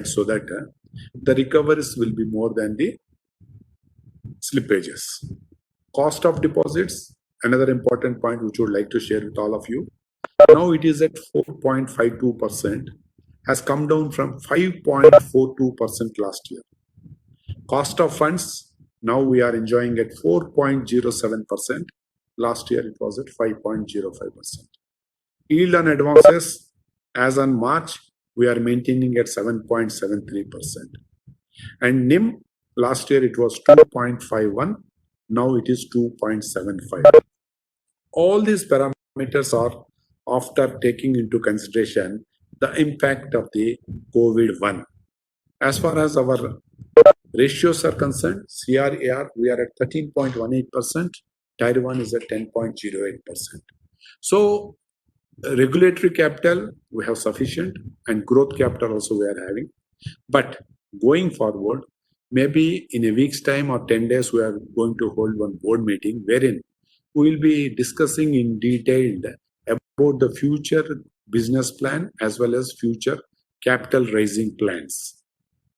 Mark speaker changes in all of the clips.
Speaker 1: so that the recoveries will be more than the slippages. Cost of deposits, another important point which I would like to share with all of you. Now it is at 4.52%, has come down from 5.42% last year. Cost of funds, now we are enjoying at 4.07%. Last year it was at 5.05%. Yield on advances, as on March, we are maintaining at 7.73%. And NIM, last year it was 2.51, now it is 2.75. All these parameters are after taking into consideration the impact of the COVID-1. As far as our ratios are concerned, CRAR, we are at 13.18%, Tier 1 is at 10.08%. So, regulatory capital, we have sufficient, and growth capital also we are having. But going forward, maybe in a week's time or 10 days, we are going to hold one board meeting wherein we will be discussing in detail about the future business plan as well as future capital raising plans.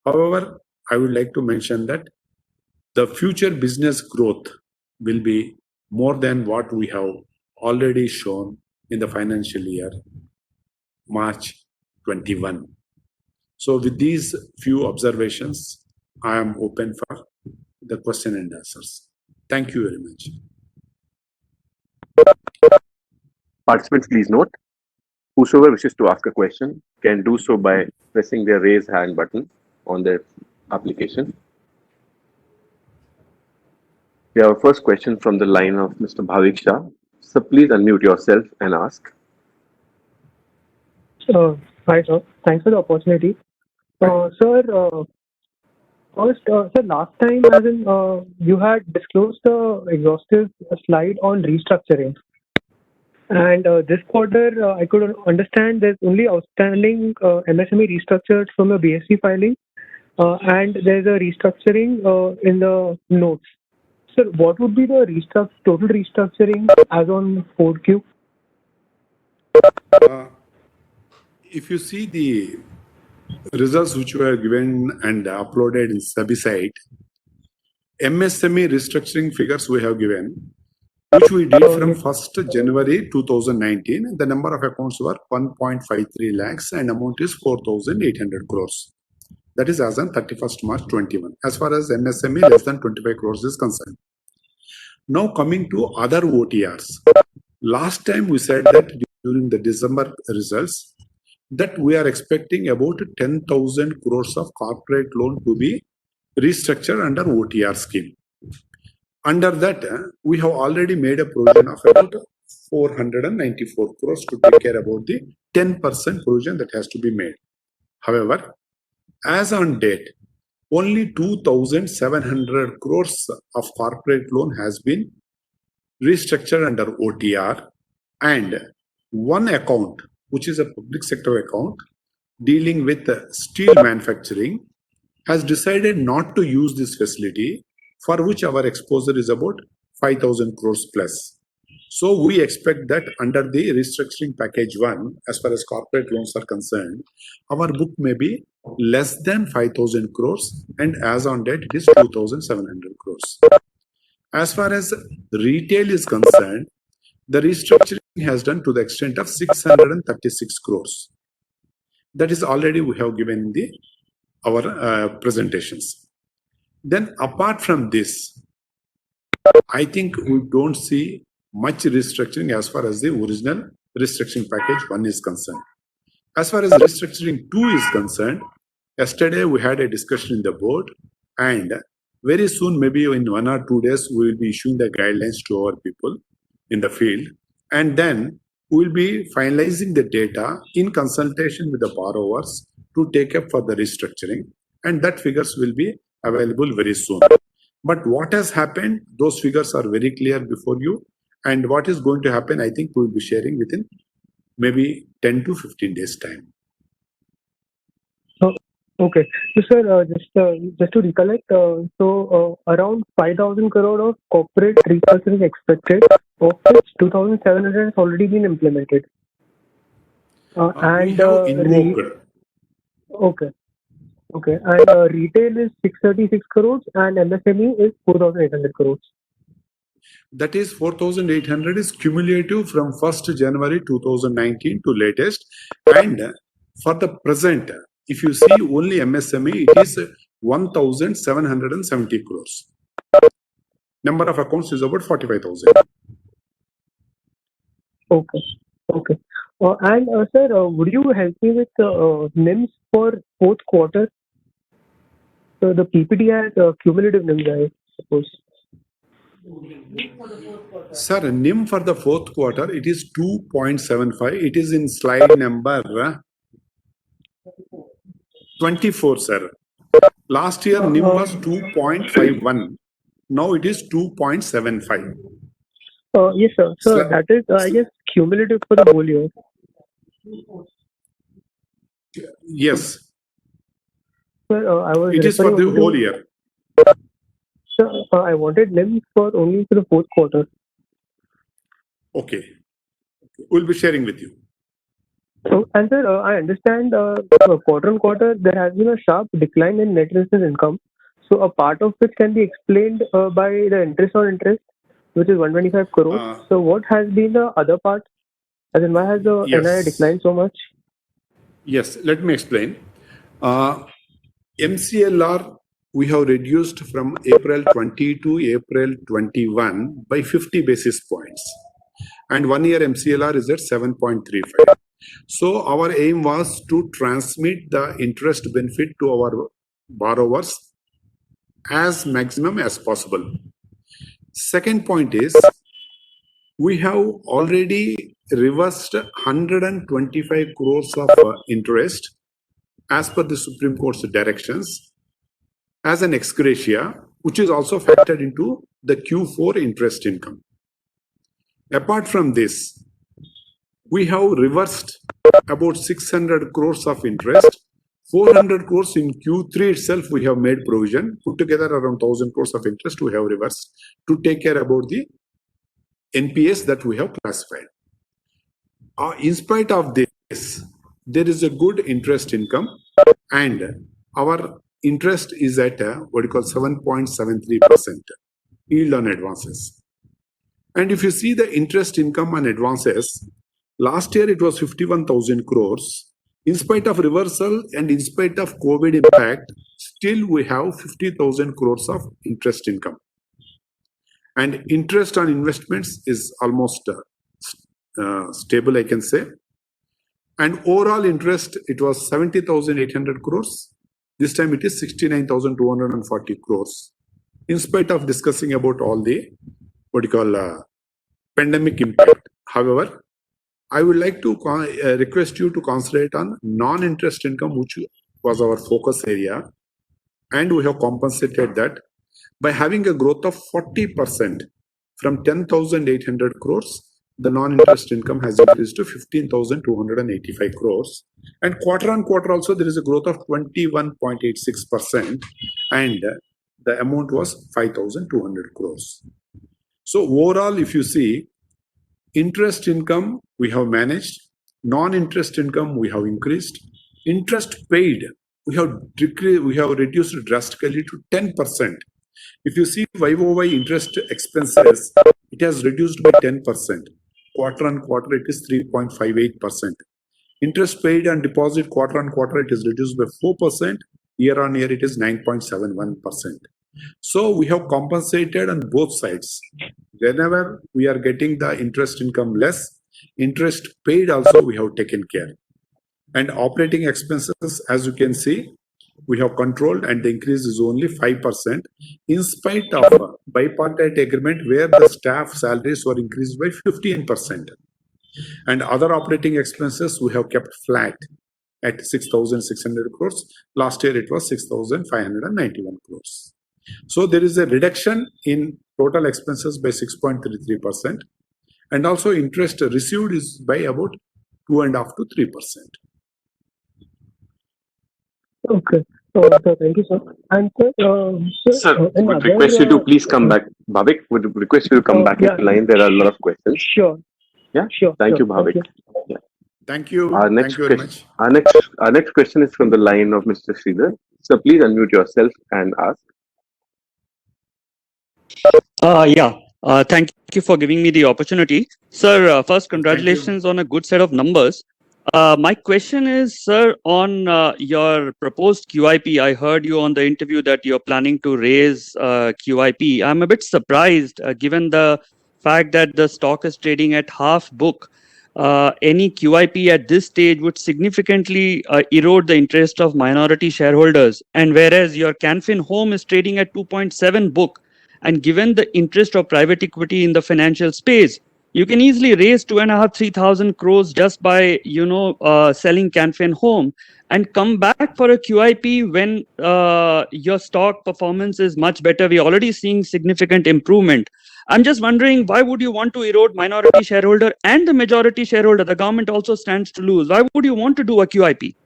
Speaker 1: However, I would like to mention that the future business growth will be more than what we have already shown in the financial year March 21. So with these few observations, I am open for the question and answers. Thank you very much.
Speaker 2: Participants, please note, whosoever wishes to ask a question can do so by pressing the raise hand button on their application. We have a first question from the line of Mr. Bhavik Shah. So please unmute yourself and ask.
Speaker 3: Hi, sir. Thanks for the opportunity. Sir, first, sir, last time, as in, you had disclosed the exhaustive slide on restructuring. And this quarter, I could understand there's only outstanding MSME restructured from a BSE filing, and there's a restructuring in the notes. Sir, what would be the total restructuring as on 4Q?
Speaker 1: If you see the results which were given and uploaded in SEBI site, MSME restructuring figures we have given, which we did from 1st January 2019. The number of accounts were 1.53 lakhs and amount is 4,800 crores. That is as on 31st March 21. As far as MSME less than 25 crores is concerned. Now coming to other OTRs. Last time we said that during the December results that we are expecting about 10,000 crores of corporate loan to be restructured under OTR scheme. Under that, we have already made a provision of about 494 crores to take care about the 10% provision that has to be made. However, as on date, only 2,700 crores of corporate loan has been restructured under OTR, and one account, which is a public sector account dealing with steel manufacturing, has decided not to use this facility, for which our exposure is about 5,000 crores plus. So we expect that under the restructuring package 1, as far as corporate loans are concerned, our book may be less than 5,000 crores, and as on date it is 2,700 crores. As far as retail is concerned, the restructuring has done to the extent of 636 crores. That is already we have given in our presentations. Then apart from this, I think we don't see much restructuring as far as the original restructuring package 1 is concerned. As far as restructuring 2 is concerned, yesterday we had a discussion in the board, and very soon, maybe in 1 or 2 days, we will be issuing the guidelines to our people in the field, and then we will be finalizing the data in consultation with the borrowers to take up for the restructuring, and that figures will be available very soon. But what has happened, those figures are very clear before you, and what is going to happen, I think we will be sharing within maybe 10 to 15 days time.
Speaker 3: Okay. So, sir, just to recollect, around 5,000 crore of corporate restructuring expected, of which 2,700 has already been implemented.
Speaker 1: We have invoked.
Speaker 3: Okay. Okay. And retail is 636 crores and MSME is 4,800 crores.
Speaker 1: That is 4,800 is cumulative from 1st January 2019 to latest. And for the present, if you see only MSME, it is 1,770 crores. Number of accounts is about 45,000.
Speaker 3: Okay. Okay. And sir, would you help me with NIMs for fourth quarter? So the PPT has cumulative NIMs, I suppose.
Speaker 1: Sir, NIM for the fourth quarter, it is 2.75. It is in slide number 24, sir. Last year, NIM was 2.51. Now it is 2.75.
Speaker 3: Yes, sir. So
Speaker 1: Sir-
Speaker 3: that is, I guess, cumulative for the whole year.
Speaker 1: Yes,
Speaker 3: Sir, I was
Speaker 1: it is for
Speaker 3: referring
Speaker 1: the
Speaker 3: to-
Speaker 1: whole year.
Speaker 3: Sir, I wanted NIMs for only for the fourth quarter.
Speaker 1: Okay. We'll be sharing with you.
Speaker 3: So, and sir, I understand quarter on quarter there has been a sharp decline in net interest income. So a part of which can be explained by the interest on interest, which is 125 crores. So what has been the other part? As in, why has the
Speaker 1: Yes.
Speaker 3: NII declined so much?
Speaker 1: Yes, let me explain. MCLR, we have reduced from April 20 to April 21 by 50 basis points. And 1 year MCLR is at 7.35. So our aim was to transmit the interest benefit to our borrowers as maximum as possible. Second point is, we have already reversed 125 crores of interest as per the Supreme Court's directions as an ex gratia, which is also factored into the Q4 interest income. Apart from this, we have reversed about 600 crores of interest. 400 crores in Q3 itself, we have made provision. Put together around 1,000 crores of interest we have reversed to take care about the NPS that we have classified. In spite of this, there is a good interest income, and our interest is at what you call 7.73% yield on advances. And if you see the interest income on advances, last year it was 51,000 crores. In spite of reversal and in spite of COVID impact, still we have 50,000 crores of interest income. And interest on investments is almost stable, I can say. And overall interest, it was 70,800 crores. This time it is 69,240 crores. In spite of discussing about all the, what you call, pandemic impact. However, I would like to request you to concentrate on non-interest income, which was our focus area. And we have compensated that by having a growth of 40% from 10,800 crores. The non-interest income has increased to 15,285 crores. And quarter on quarter also, there is a growth of 21.86%. And the amount was 5,200 crores. So overall, if you see, interest income, we have managed. Non-interest income, we have increased. Interest paid, we have reduced drastically to 10%. If you see YOY interest expenses, it has reduced by 10%. Quarter on quarter, it is 3.58%. Interest paid and deposit quarter on quarter, it is reduced by 4%. Year on year, it is 9.71%. So we have compensated on both sides. Whenever we are getting the interest income less, interest paid also we have taken care. And operating expenses, as you can see, we have controlled, and the increase is only 5% in spite of a bipartite agreement where the staff salaries were increased by 15%. And other operating expenses we have kept flat at 6,600 crores. Last year it was 6,591 crores. So there is a reduction in total expenses by 6.33%. And also interest received is by about 2.5 to 3%.
Speaker 3: Okay. So thank you, sir. And
Speaker 2: Sir,
Speaker 3: in
Speaker 2: would
Speaker 3: other,
Speaker 2: request you to please come back. Bhavik, would request you to come back
Speaker 3: yeah.
Speaker 2: into line. There are a lot of questions.
Speaker 3: Sure.
Speaker 2: Yeah?
Speaker 3: Sure.
Speaker 2: Thank
Speaker 3: sure.
Speaker 2: you, Bhavik.
Speaker 1: Thank you.
Speaker 2: Our next
Speaker 1: Thank you very much.
Speaker 2: Our next question is from the line of Mr. Sridhar. So please unmute yourself and ask.
Speaker 4: Thank you for giving me the opportunity. Sir, first, congratulations on a good set of numbers. My question is, sir, on your proposed QIP. I heard you on the interview that you're planning to raise QIP. I'm a bit surprised given the fact that the stock is trading at half book. Any QIP at this stage would significantly erode the interest of minority shareholders. And whereas your Canfin Home is trading at 2.7 book, and given the interest of private equity in the financial space, you can easily raise 2,500-3,000 crores just by selling Canfin Home and come back for a QIP when your stock performance is much better. We're already seeing significant improvement. I'm just wondering, why would you want to erode minority shareholder and the majority shareholder? The government also stands to lose. Why would you want to do a QIP?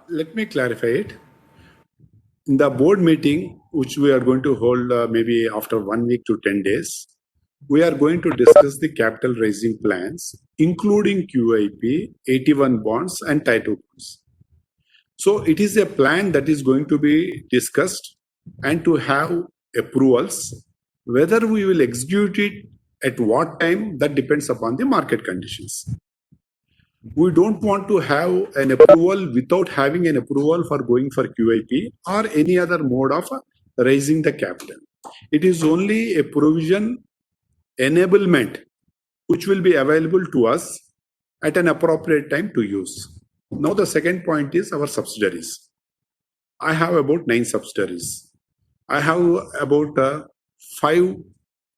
Speaker 1: Let me clarify it. In the board meeting, which we are going to hold maybe after 1 week to 10 days, we are going to discuss the capital raising plans, including QIP, 81 bonds, and Title bonds. So it is a plan that is going to be discussed and to have approvals. Whether we will execute it at what time, that depends upon the market conditions. We don't want to have an approval without having an approval for going for QIP or any other mode of raising the capital. It is only a provision enablement which will be available to us at an appropriate time to use. Now the second point is our subsidiaries. I have about 9 subsidiaries. I have about 5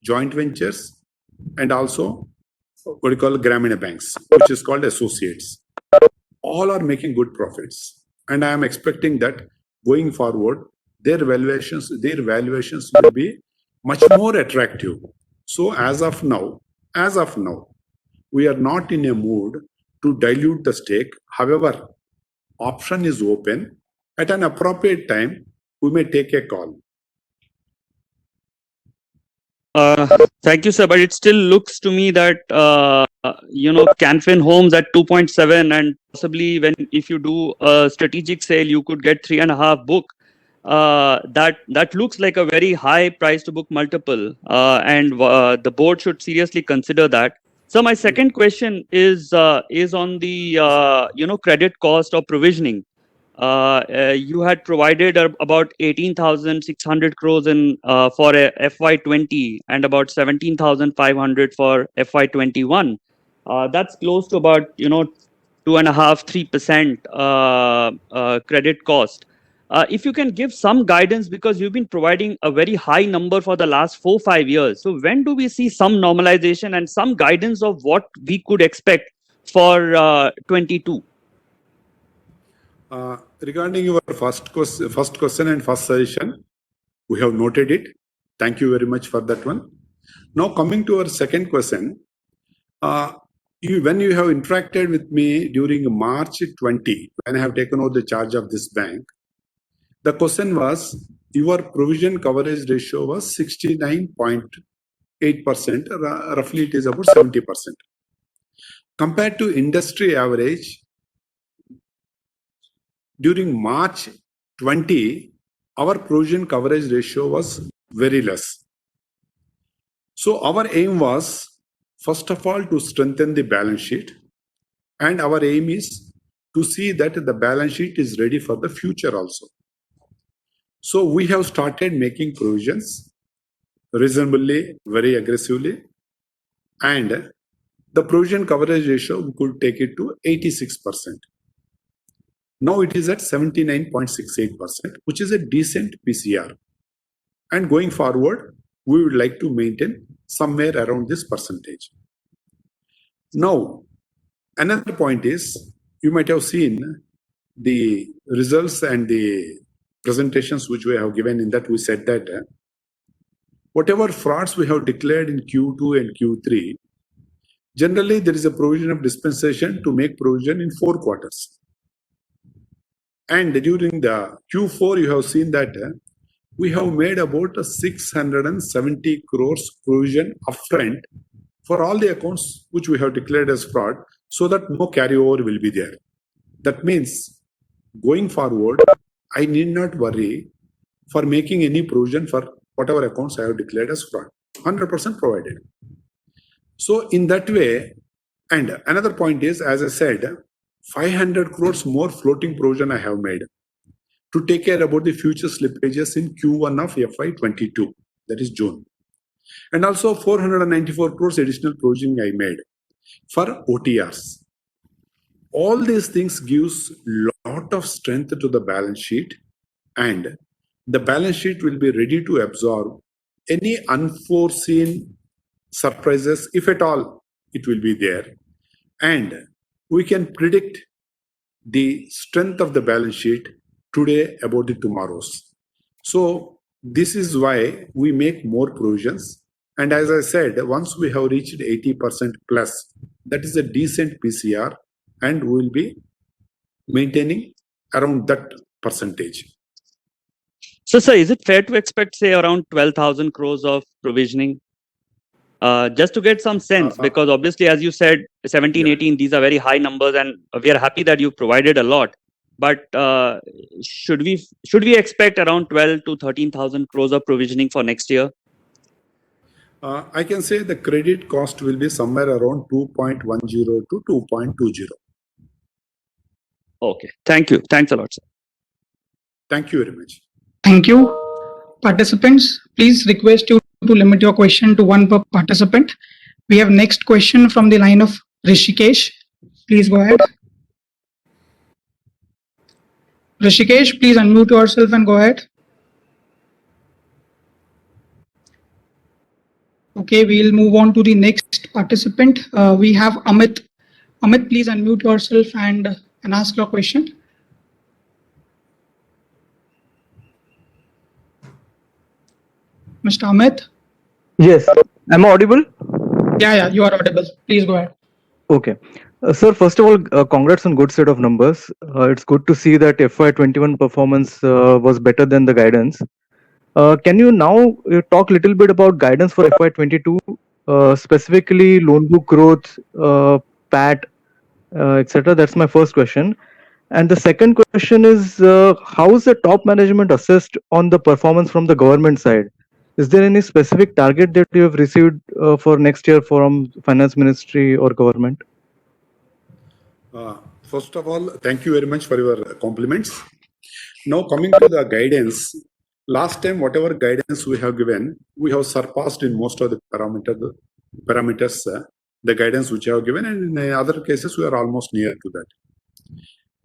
Speaker 1: joint ventures and also what we call Gramina banks, which is called associates. All are making good profits, and I am expecting that going forward, their valuations will be much more attractive. So as of now, we are not in a mood to dilute the stake. However, option is open. At an appropriate time, we may take a call.
Speaker 4: Thank you, sir. But it still looks to me that Canfin Homes at 2.7, and possibly if you do a strategic sale, you could get 3.5 book. That looks like a very high price to book multiple, and the board should seriously consider that. So my second question is on the credit cost or provisioning. You had provided about 18,600 crores in for FY20 and about 17,500 for FY21. That's close to about 2.5-3% credit cost. If you can give some guidance, because you've been providing a very high number for the last 4-5 years. So when do we see some normalization and some guidance of what we could expect for 22?
Speaker 1: Regarding your first question and first suggestion, we have noted it. Thank you very much for that one. Now coming to our second question, when you have interacted with me during March 20, when I have taken over the charge of this bank, the question was, your provision coverage ratio was 69.8%, roughly it is about 70%. Compared to industry average, during March 20, our provision coverage ratio was very less. So our aim was, first of all, to strengthen the balance sheet. And our aim is to see that the balance sheet is ready for the future also. So we have started making provisions reasonably, very aggressively. And the provision coverage ratio, we could take it to 86%. Now it is at 79.68%, which is a decent PCR. And going forward, we would like to maintain somewhere around this percentage. Now, another point is, you might have seen the results and the presentations which we have given. In that we said that whatever frauds we have declared in Q2 and Q3, generally there is a provision of dispensation to make provision in 4 quarters. And during the Q4, you have seen that we have made about 670 crores provision upfront for all the accounts which we have declared as fraud, so that no carryover will be there. That means going forward, I need not worry for making any provision for whatever accounts I have declared as fraud. 100% provided. So in that way, and another point is, as I said, 500 crores more floating provision I have made to take care about the future slippages in Q1 of FY22, that is June. And also 494 crores additional provisioning I made for OTRs. All these things gives lot of strength to the balance sheet, and the balance sheet will be ready to absorb any unforeseen surprises, if at all it will be there. And we can predict the strength of the balance sheet today about the tomorrows. So this is why we make more provisions. And as I said, once we have reached 80% plus, that is a decent PCR, and we will be maintaining around that percentage.
Speaker 4: So, sir, is it fair to expect, say, around 12,000 crores of provisioning? Just to get some sense, because obviously, as you said, 17,
Speaker 1: Yeah.
Speaker 4: 18, these are very high numbers, and we are happy that you provided a lot. But should we expect around 12 to 13,000 crores of provisioning for next year?
Speaker 1: I can say the credit cost will be somewhere around 2.10 to 2.20.
Speaker 4: Okay, thank you. Thanks a lot, sir.
Speaker 1: Thank you very much.
Speaker 5: Thank you. Participants, please request you to limit your question to one per participant. We have next question from the line of Rishikesh. Please go ahead. Rishikesh, please unmute yourself and go ahead. Okay, we'll move on to the next participant. We have Amit. Amit, please unmute yourself and ask your question. Mr. Amit?
Speaker 6: Yes. Am I audible?
Speaker 5: Yeah, you are audible. Please go ahead.
Speaker 6: Okay. Sir, first of all, congrats on good set of numbers. It's good to see that FY21 performance was better than the guidance. Can you now talk a little bit about guidance for FY22, specifically loan book growth, PAT, etc.? That's my first question. And the second question is, how is the top management assessed on the performance from the government side? Is there any specific target that you have received for next year from Finance Ministry or government?
Speaker 1: First of all, thank you very much for your compliments. Now coming to the guidance, last time whatever guidance we have given, we have surpassed in most of the parameters, the guidance which I have given, and in other cases we are almost near to that.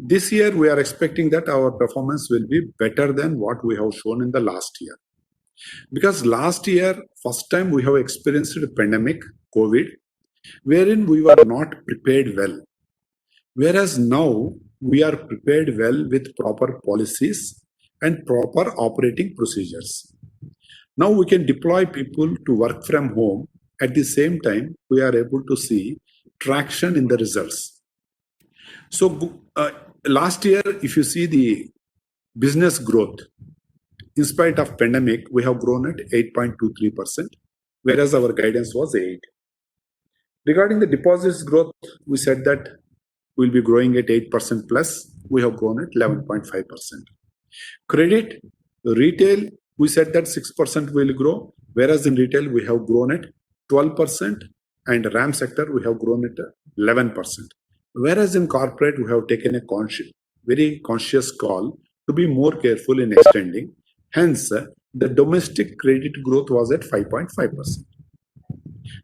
Speaker 1: This year we are expecting that our performance will be better than what we have shown in the last year. Because last year, first time we have experienced a pandemic, COVID, wherein we were not prepared well. Whereas now we are prepared well with proper policies and proper operating procedures. Now we can deploy people to work from home. At the same time, we are able to see traction in the results. So last year, if you see the business growth, in spite of pandemic, we have grown at 8.23%, whereas our guidance was 8. Regarding the deposits growth, we said that we'll be growing at 8% plus. We have grown at 11.5%. Credit, retail, we said that 6% will grow, whereas in retail we have grown at 12%, and RAM sector we have grown at 11%. Whereas in corporate we have taken a very conscious call to be more careful in extending. Hence, the domestic credit growth was at 5.5%.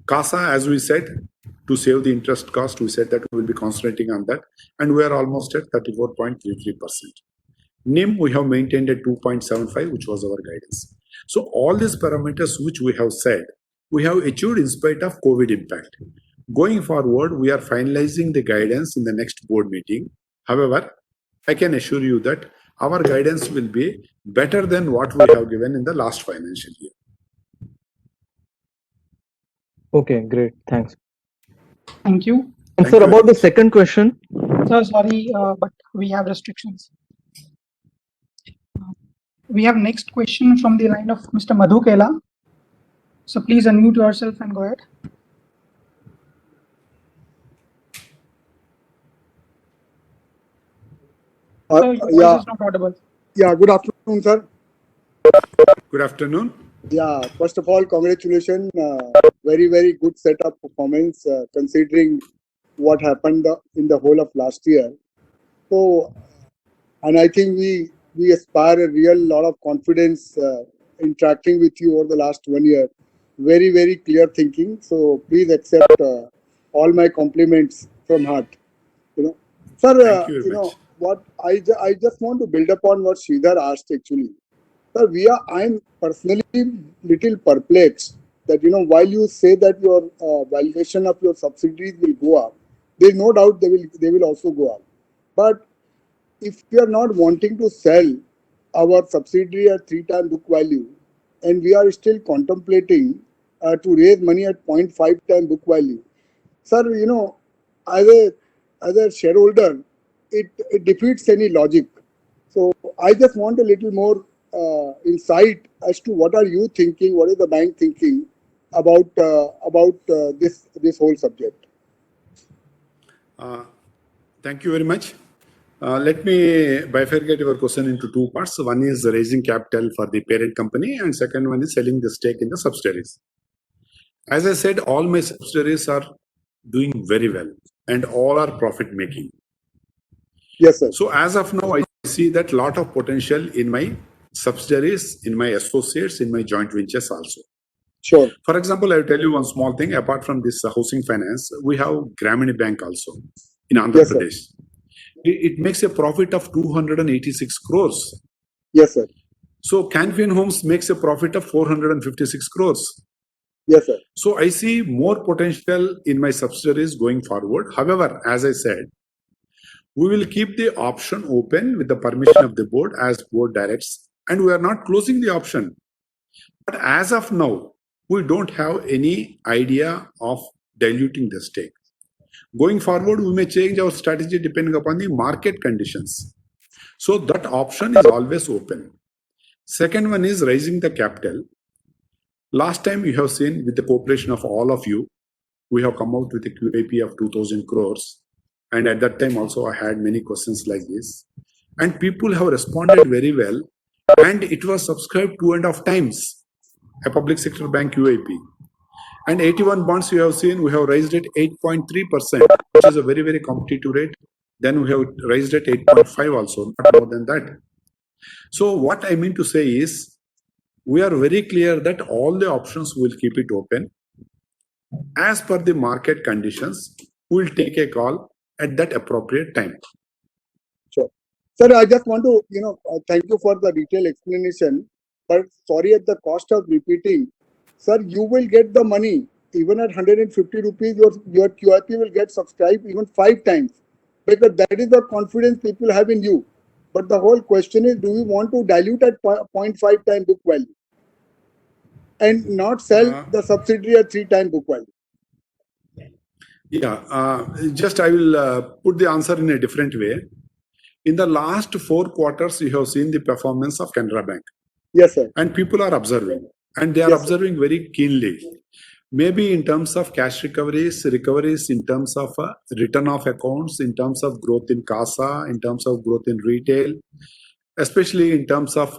Speaker 1: CASA, as we said, to save the interest cost, we said that we will be concentrating on that, and we are almost at 34.33%. NIM, we have maintained at 2.75, which was our guidance. So all these parameters which we have said, we have achieved in spite of COVID impact. Going forward, we are finalizing the guidance in the next board meeting. However, I can assure you that our guidance will be better than what we have given in the last financial year.
Speaker 6: Okay, great. Thanks.
Speaker 5: Thank you.
Speaker 6: And
Speaker 1: Thank
Speaker 6: sir,
Speaker 1: you
Speaker 6: about
Speaker 1: very
Speaker 6: the second question.
Speaker 5: Sir, sorry, but we have restrictions. We have next question from the line of Mr. Madhu Kela. So please unmute yourself and go ahead. Sir, your voice
Speaker 7: Yeah,
Speaker 5: is not audible.
Speaker 7: yeah. Good afternoon, sir.
Speaker 1: Good afternoon.
Speaker 7: Yeah, first of all, congratulations. Very, very good set of performance considering what happened in the whole of last year. So, and I think we aspire a real lot of confidence interacting with you over the last 1 year. Very, very clear thinking. So please accept all my compliments from heart. Sir.
Speaker 1: Thank you very much.
Speaker 7: What I just want to build upon what Sridhar asked actually. Sir, I'm personally little perplexed that, while you say that your valuation of your subsidiaries will go up, there is no doubt they will also go up. But if we are not wanting to sell our subsidiary at 3 times book value, and we are still contemplating to raise money at 0.5 times book value, sir, as a shareholder, it defeats any logic. So I just want a little more insight as to what are you thinking, what is the bank thinking about this whole subject.
Speaker 1: Thank you very much. Let me bifurcate your question into two parts. One is raising capital for the parent company, and second one is selling the stake in the subsidiaries. As I said, all my subsidiaries are doing very well, and all are profit making.
Speaker 7: Yes, sir.
Speaker 1: So as of now, I see that lot of potential in my subsidiaries, in my associates, in my joint ventures also.
Speaker 7: Sure.
Speaker 1: For example, I will tell you one small thing. Apart from this housing finance, we have Grameen Bank also in Andhra
Speaker 7: Yes, sir.
Speaker 1: Pradesh. It makes a profit of 286 crores.
Speaker 7: Yes, sir.
Speaker 1: So Canfian Homes makes a profit of 456 crores.
Speaker 7: Yes, sir.
Speaker 1: So I see more potential in my subsidiaries going forward. However, as I said, we will keep the option open with the permission of the board as board directs, and we are not closing the option. But as of now, we don't have any idea of diluting the stake. Going forward, we may change our strategy depending upon the market conditions. So that option is always open. Second one is raising the capital. Last time you have seen with the cooperation of all of you, we have come out with a QIP of 2000 crores. And at that time also I had many questions like this. And people have responded very well. And it was subscribed 2.5 times, a public sector bank QIP. And 81 bonds you have seen, we have raised it 8.3%, which is a very, very competitive rate. Then we have raised it 8.5 also, not more than that. So what I mean to say is, we are very clear that all the options will keep it open. As per the market conditions, we will take a call at that appropriate time.
Speaker 7: Sure. Sir, I just want to, thank you for the detailed explanation. But sorry, at the cost of repeating, sir, you will get the money. Even at 150 rupees, your QIP will get subscribed even 5 times. Because that is the confidence people have in you. But the whole question is, do we want to dilute at 0.5 times book value? And not sell the subsidiary at 3 times book value?
Speaker 1: Yeah, just I will put the answer in a different way. In the last 4 quarters, you have seen the performance of Canara Bank.
Speaker 7: Yes, sir.
Speaker 1: And people are observing. And they are
Speaker 7: Yes, sir.
Speaker 1: observing very keenly. Maybe in terms of cash recoveries in terms of return of accounts, in terms of growth in CASA, in terms of growth in retail, especially in terms of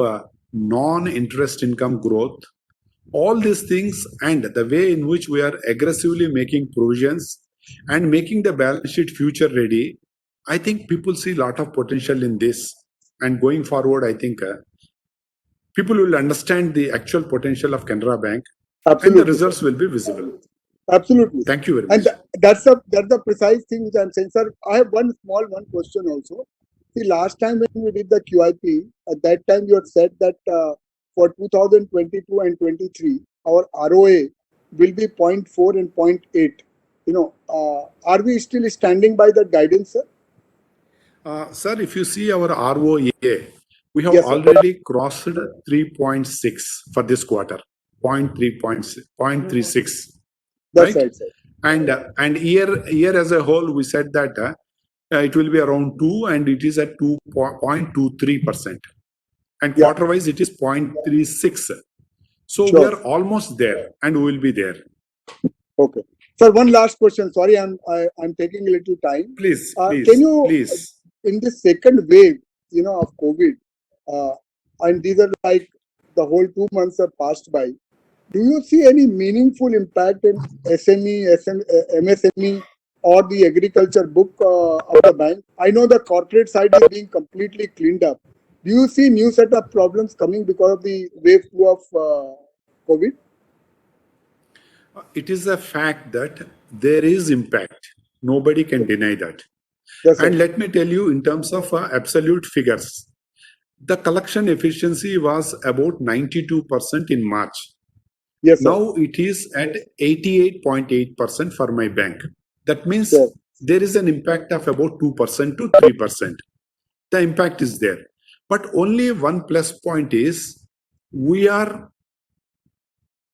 Speaker 1: non-interest income growth. All these things and the way in which we are aggressively making provisions and making the balance sheet future ready, I think people see a lot of potential in this. And going forward, I think people will understand the actual potential of Canara Bank.
Speaker 7: Absolutely.
Speaker 1: And the results will be visible.
Speaker 7: Absolutely.
Speaker 1: Thank you very
Speaker 7: And
Speaker 1: much.
Speaker 7: that's the precise thing which I'm saying, sir. I have one question also. See, last time when we did the QIP, at that time you had said that for 2022 and 23, our ROA will be 0.4 and 0.8. Are we still standing by that guidance, sir?
Speaker 1: Sir, if you see our ROA, we have
Speaker 7: Yes, sir.
Speaker 1: already crossed 3.6 for this quarter, 0.36.
Speaker 7: That's
Speaker 1: Right?
Speaker 7: right, sir.
Speaker 1: And year as a whole, we said that it will be around 2 and it is at 2.23%. And
Speaker 7: Yeah.
Speaker 1: quarter-wise, it is 0.36. So we
Speaker 7: Sure.
Speaker 1: are almost there and we will be there.
Speaker 7: Okay. Sir, one last question. Sorry, I'm taking a little time.
Speaker 1: Please,
Speaker 7: Can you,
Speaker 1: please.
Speaker 7: in this second wave, of COVID, and these are like the whole 2 months have passed by. Do you see any meaningful impact in MSME, or the agriculture book of the bank? I know the corporate side is being completely cleaned up. Do you see new set of problems coming because of the wave 2 of COVID?
Speaker 1: It is a fact that there is impact. Nobody can deny that.
Speaker 7: Yes, sir.
Speaker 1: And let me tell you, in terms of absolute figures, the collection efficiency was about 92% in March.
Speaker 7: Yes, sir.
Speaker 1: Now it is at 88.8% for my bank. That means
Speaker 7: Yes.
Speaker 1: there is an impact of about 2% to 3%. The impact is there. But only one plus point is we are,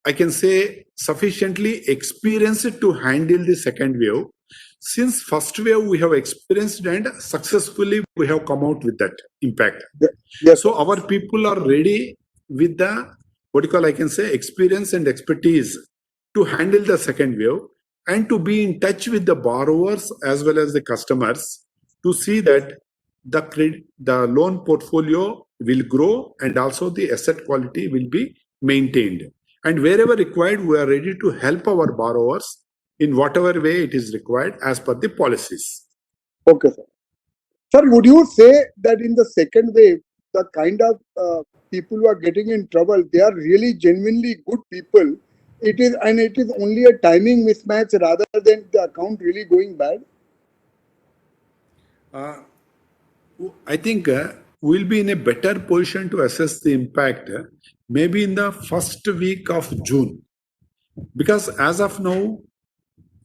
Speaker 1: I can say, sufficiently experienced to handle the second wave. Since first wave we have experienced and successfully we have come out with that impact.
Speaker 7: Yes,
Speaker 1: So our people are ready with the, I can say, experience and expertise to handle the second wave and to be in touch with the borrowers as well as the customers to see that the loan portfolio will grow and also the asset quality will be maintained. And wherever required, we are ready to help our borrowers in whatever way it is required as per the policies.
Speaker 7: Okay, sir. Sir, would you say that in the second wave, the kind of people who are getting in trouble, they are really genuinely good people? It is only a timing mismatch rather than the account really going bad?
Speaker 1: I think we'll be in a better position to assess the impact maybe in the first week of June. Because as of now,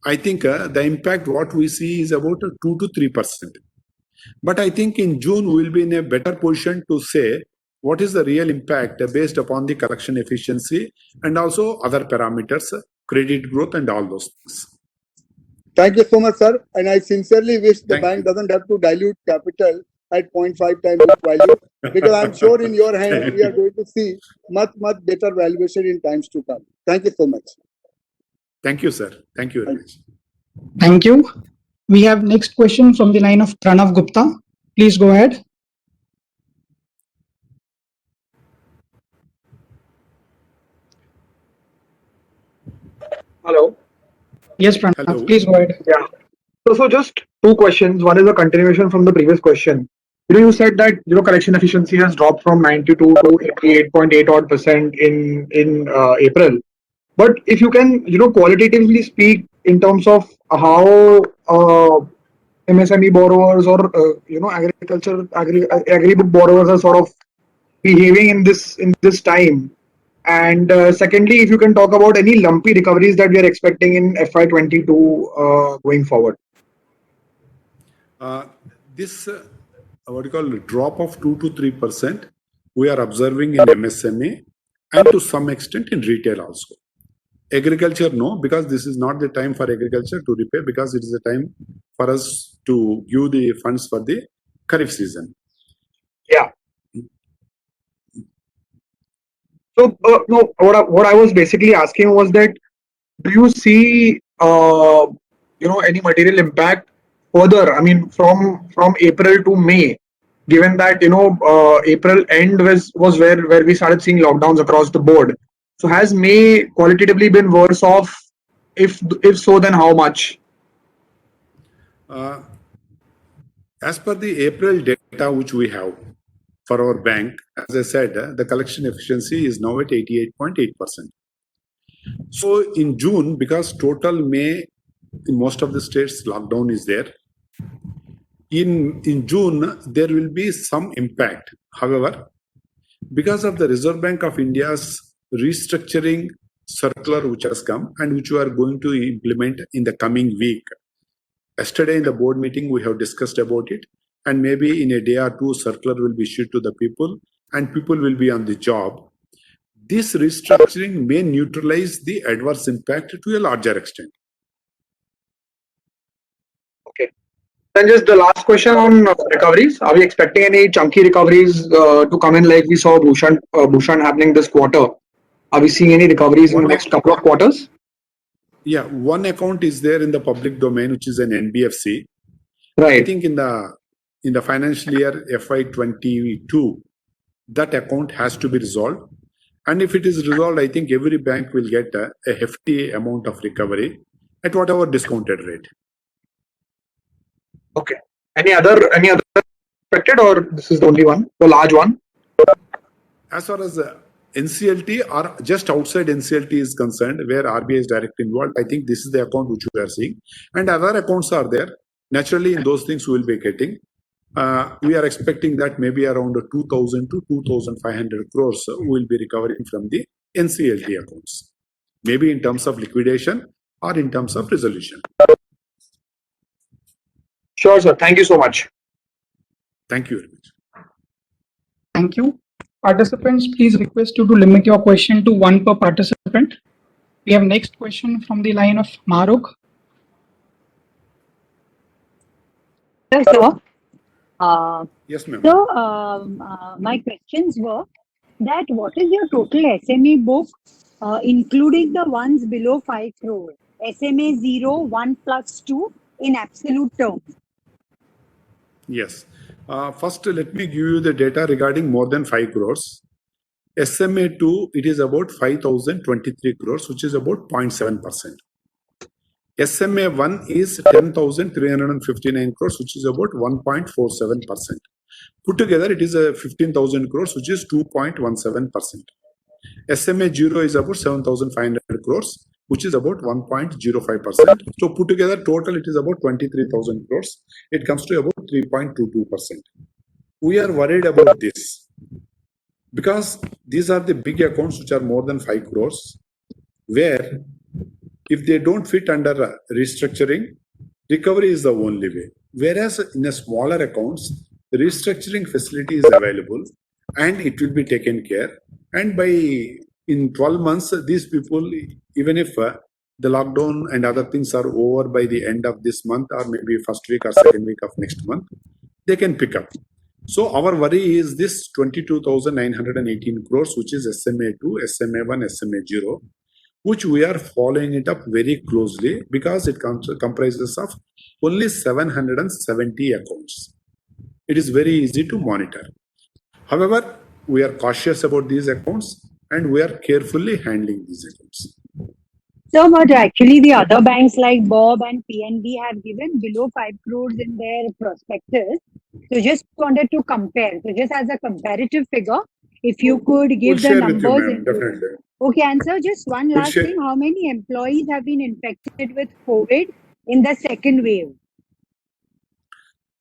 Speaker 1: I think the impact what we see is about 2 to 3%. But I think in June we'll be in a better position to say what is the real impact based upon the collection efficiency and also other parameters, credit growth and all those things.
Speaker 7: Thank you so much, sir. And I sincerely wish the
Speaker 1: Thank
Speaker 7: bank
Speaker 1: you.
Speaker 7: doesn't have to dilute capital at 0.5 times book value, because I'm sure in your hand we are going to see much better valuation in times to come. Thank you so much.
Speaker 1: Thank you, sir. Thank you very much.
Speaker 5: Thank you. We have next question from the line of Pranav Gupta. Please go ahead.
Speaker 8: Hello.
Speaker 5: Yes, Pranav,
Speaker 1: Hello.
Speaker 5: please go ahead.
Speaker 8: Yeah. So just two questions. One is a continuation from the previous question. You said that collection efficiency has dropped from 92 to 88.8 odd percent in April. But if you can qualitatively speak in terms of how MSME borrowers or agriculture agri-book borrowers are sort of behaving in this time. And secondly, if you can talk about any lumpy recoveries that we are expecting in FY22 going forward.
Speaker 1: This drop of 2 to 3% we are observing in MSME and to some extent in retail also. Agriculture, no, because this is not the time for agriculture to repay, because it is the time for us to give the funds for the Kharif season.
Speaker 8: Yeah. So no, what I was basically asking was that, do you see any material impact further? I mean, from April to May, given that April end was where we started seeing lockdowns across the board. So has May qualitatively been worse off? If so, then how much?
Speaker 1: As per the April data which we have for our bank, as I said, the collection efficiency is now at 88.8%. So in June, because total May in most of the states lockdown is there, in June there will be some impact. However, because of the Reserve Bank of India's restructuring circular which has come and which we are going to implement in the coming week. Yesterday in the board meeting we have discussed about it, and maybe in a day or two circular will be issued to the people and people will be on the job. This restructuring may neutralize the adverse impact to a larger extent.
Speaker 8: Okay. Then just the last question on recoveries. Are we expecting any chunky recoveries to come in like we saw Bhushan happening this quarter? Are we seeing any recoveries in the next couple of quarters?
Speaker 1: Yeah, one account is there in the public domain, which is an NBFC.
Speaker 8: Right.
Speaker 1: I think in the in the financial year FY22, that account has to be resolved. And if it is resolved, I think every bank will get a hefty amount of recovery at whatever discounted rate.
Speaker 8: Okay. Any other expected, or this is the only one, the large one?
Speaker 1: As far as NCLT or just outside NCLT is concerned, where RBI is directly involved, I think this is the account which we are seeing. And other accounts are there. Naturally, in those things we will be getting. We are expecting that maybe around 2,000 to 2,500 crores we will be recovering from the NCLT accounts. Maybe in terms of liquidation or in terms of resolution.
Speaker 8: Sure, sir. Thank you so much.
Speaker 1: Thank you very much.
Speaker 5: Thank you. Participants, please request you to limit your question to one per participant. We have next question from the line of Maruk.
Speaker 9: Yes, sir.
Speaker 1: Yes, ma'am.
Speaker 9: So, my questions were that what is your total SME book, including the ones below 5 crore? SMA 0, 1 plus 2 in absolute terms.
Speaker 1: Yes. First, let me give you the data regarding more than 5 crores. SMA 2, it is about 5,023 crores, which is about 0.7%. SMA 1 is 10,359 crores, which is about 1.47%. Put together, it is 15,000 crores, which is 2.17%. SMA 0 is about 7,500 crores, which is about 1.05%. So put together, total it is about 23,000 crores. It comes to about 3.22%. We are worried about this because these are the big accounts which are more than 5 crores, where if they don't fit under restructuring, recovery is the only way. Whereas in a smaller accounts, the restructuring facility is available and it will be taken care. And in 12 months, these people, even if the lockdown and other things are over by the end of this month or maybe first week or second week of next month, they can pick up. So our worry is this 22,918 crores, which is SMA 2, SMA 1, SMA 0, which we are following it up very closely because it comprises of only 770 accounts. It is very easy to monitor. However, we are cautious about these accounts and we are carefully handling these accounts.
Speaker 9: So, but actually the other banks like Bob and PNB have given below 5 crores in their prospectus. So just wanted to compare. So just as a comparative figure, if you could give
Speaker 1: We'll
Speaker 9: the
Speaker 1: share with you,
Speaker 9: numbers.
Speaker 1: ma'am, definitely.
Speaker 9: Okay, and sir, just one last
Speaker 1: share.
Speaker 9: thing. How many employees have been infected with COVID in the second wave?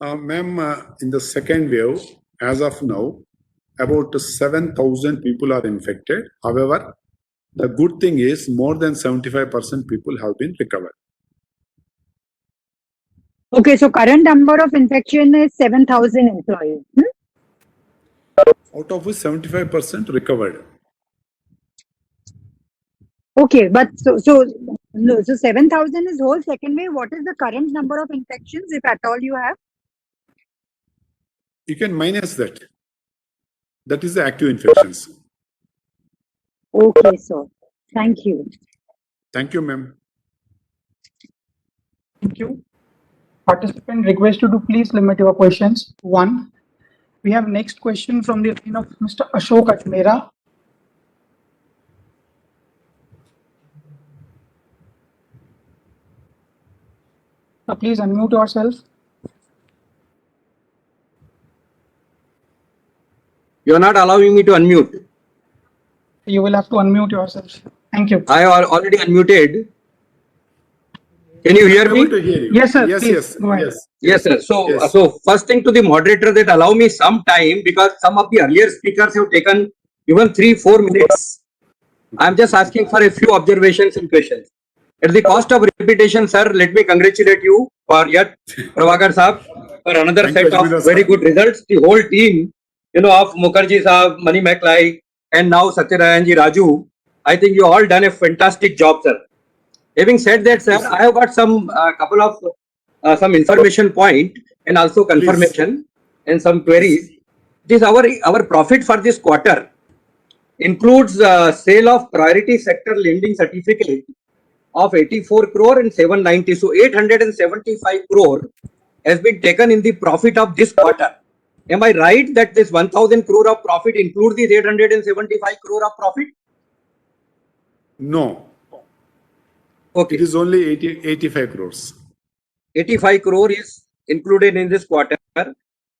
Speaker 1: Ma'am, in the second wave, as of now, about 7,000 people are infected. However, the good thing is more than 75% people have been recovered.
Speaker 9: Okay, so current number of infection is 7,000 employees.
Speaker 1: Out of which 75% recovered.
Speaker 9: Okay, but so 7,000 is whole second wave. What is the current number of infections, if at all you have?
Speaker 1: You can minus that. That is the active infections.
Speaker 9: Okay, sir. Thank you.
Speaker 1: Thank you, ma'am.
Speaker 5: Thank you. Participant, request you to please limit your questions. One. We have next question from the line of Mr. Ashok Ajmera. Please unmute yourself.
Speaker 10: You are not allowing me to unmute.
Speaker 5: You will have to unmute yourself. Thank you.
Speaker 10: I already unmuted. Can you hear
Speaker 1: I'm
Speaker 10: me?
Speaker 1: able to hear you.
Speaker 5: Yes, sir.
Speaker 1: Yes,
Speaker 5: Please,
Speaker 1: yes,
Speaker 5: go ahead.
Speaker 1: yes.
Speaker 10: Yes, sir. So,
Speaker 1: Yes.
Speaker 10: so first thing to the moderator, that allow me some time because some of the earlier speakers have taken even 3-4 minutes. I'm just asking for a few observations and questions. At the cost of repetition, sir, let me congratulate you for yet Prabhakar Saab for another
Speaker 1: Thank
Speaker 10: set
Speaker 1: you,
Speaker 10: of
Speaker 1: Ajmera
Speaker 10: very
Speaker 1: sir.
Speaker 10: good results. The whole team, of Mukherjee Saab, Mani Maklai, and now Satyarayanji Raju, I think you all done a fantastic job, sir. Having said that, sir, I have got some couple of some information point and also confirmation and some queries. This our profit for this quarter includes sale of priority sector lending certificate of 84 crore and 790. So 875 crore has been taken in the profit of this quarter. Am I right that this 1000 crore of profit includes the 875 crore of profit?
Speaker 1: No,
Speaker 10: Okay.
Speaker 1: it is only 85 crores.
Speaker 10: 85 crore is included in this quarter.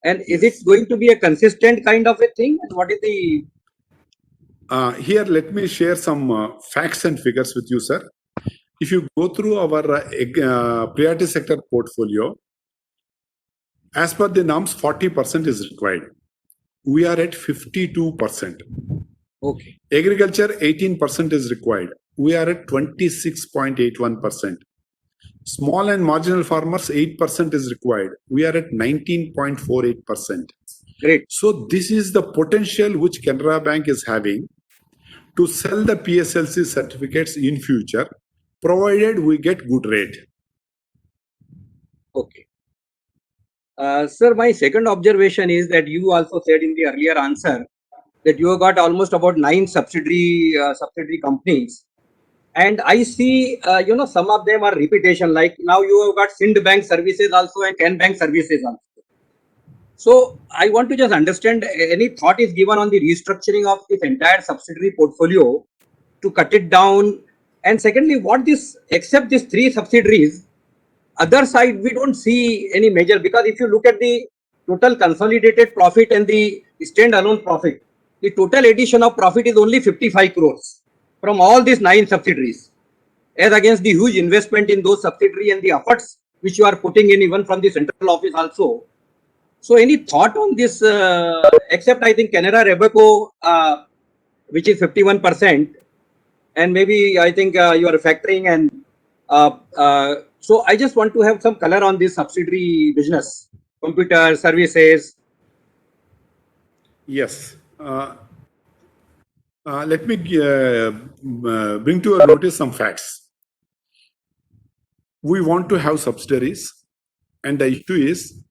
Speaker 10: And is
Speaker 1: Yes.
Speaker 10: it going to be a consistent kind of a thing? And what is the
Speaker 1: Here, let me share some facts and figures with you, sir. If you go through our priority sector portfolio, as per the norms, 40% is required. We are at 52%.
Speaker 10: okay?
Speaker 1: Agriculture, 18% is required. We are at 26.81%. Small and marginal farmers, 8% is required. We are at 19.48%.
Speaker 10: Great.
Speaker 1: So this is the potential which Canara Bank is having to sell the PSLC certificates in future, provided we get good rate.
Speaker 10: Okay. Sir, my second observation is that you also said in the earlier answer that you have got almost about 9 subsidiary companies, and I see some of them are repetition. Like now you have got Sind Bank Services also and Can Bank Services also. So I want to just understand, any thought is given on the restructuring of this entire subsidiary portfolio to cut it down? And secondly, what this, except these 3 subsidiaries, other side we don't see any major, because if you look at the total consolidated profit and the standalone profit, the total addition of profit is only 55 crores from all these 9 subsidiaries, as against the huge investment in those subsidiaries and the efforts which you are putting in even from the central office also. So any thought on this, except I think Canara Robeco, which is 51%, and maybe I think you are factoring, and so I just want to have some color on this subsidiary business, computer services.
Speaker 1: Yes. Let me bring to your notice some facts. We want to have subsidiaries, and the issue is